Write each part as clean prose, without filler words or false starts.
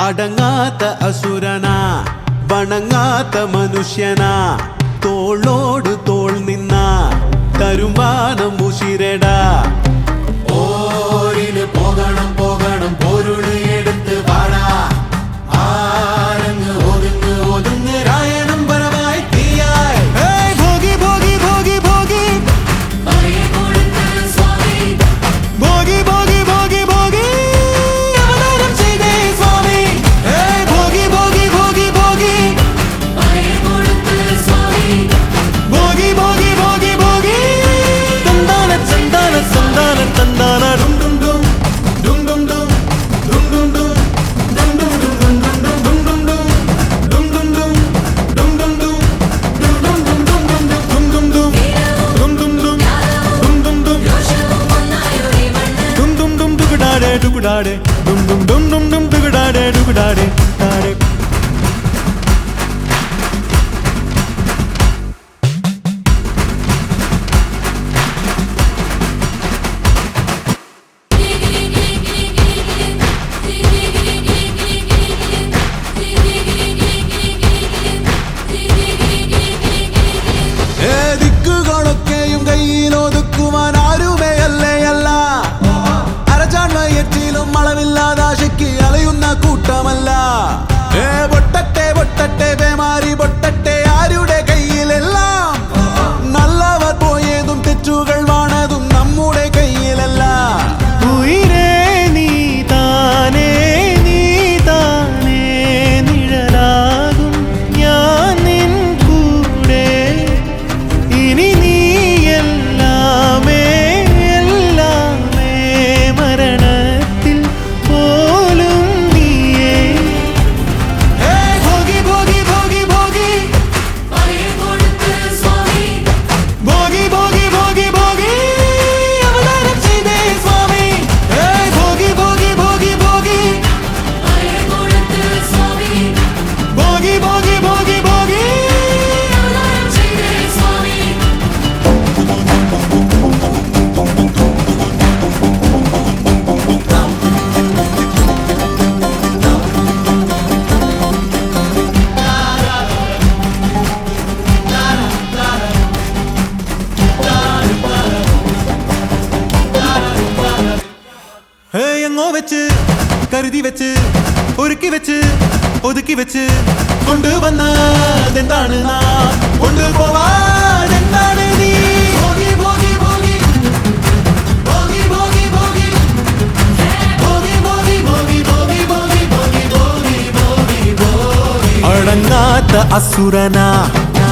അടങ്ങാത്ത അസുരനാ വണങ്ങാത്ത മനുഷ്യനാ തോളോട് തോൾ നിന്ന തരുമാനം ഉശിരടാ ഓരിന് പോകണം പോകണം പൊരുള് എടുത്ത് പാടാ ആരങ്ങ് ഒതുങ്ങ് ഒതുങ്ങ് രായണം പരമായി തീയായി ഭോഗി ഭോഗി ഭോഗി ഭോഗി ഭോഗി ഭോഗി ഭോഗി ഭോഗി അവതാരം ചെയ്തേ സ്വാമി ഭോഗി ഭോഗി ഭോഗി ഭോഗി ഭോഗി ഭോഗി ഭോഗി ഭോഗി തന്താന ചന്ദാന സന്താന തന്താന ഡും ഡും ഡും ഡും ഡും ഡും ഡും ഡും Dugudade, dum dum dum dum dum dugudade, dugudade, dade. ദിക്കുകളൊക്കെയും കയ്യിലൊതുക്കുവാൻ ആരുമേ അല്ലേ അല്ല അരചാൺവയറ്റിലും അളവില്ലാതാശയ്ക്ക് അലയുന്ന കൂട്ടമല്ല പൊട്ടട്ടെ പൊട്ടട്ടെ പേമാരി പൊട്ടട്ടെ ആരുടെ കയ്യിലെല്ലാം നല്ലവർ പോയതും തെറ്റുകൾ വാണതും നമ്മുടെ കയ്യിലല്ല ഉയിരേ നീ താനേ നിഴലാകും ഞാൻ നിൻ കൂടെ ഇനി നീ എല്ലാമേ എല്ലാമേ മരണത്തിൽ പോലും നീയേ ഭോഗി ഭോഗി ഭോഗി ഭോഗി ഭോഗി ഭോഗി ഭോഗി ഭോഗി അവതാരം ചെയ്തേ സ്വാമി ഭോഗി ഭോഗി ഭോഗി ഭോഗി ഭോഗി ഭോഗി ഭോഗി ഭോഗി എങ്ങോ വെച്ച് കരുതി വെച്ച് ഒരുക്കി വെച്ച് ഒതുക്കി വെച്ച് കൊണ്ടുവന്നതെന്താണ് നാം കൊണ്ടുപോവാതെന്താണ് നീ ഭോഗി ഭോഗി ഭോഗി ഭോഗി ഭോഗി ഭോഗി ഭോഗി ഭോഗി ഭോഗി ഭോഗി ഭോഗി ഭോഗി ഭോഗി ഭോഗി ഭോഗി അടങ്ങാത്ത അസുരനാ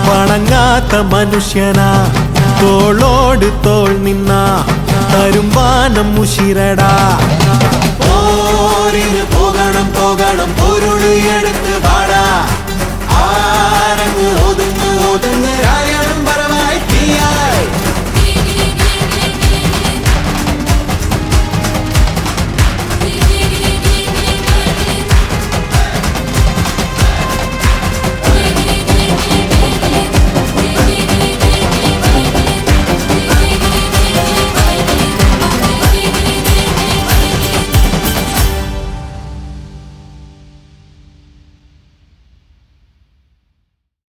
വണങ്ങാത്ത മനുഷ്യനാ തോളോട് തോൾ നിന്ന തരുമാനം ഉശിരടാ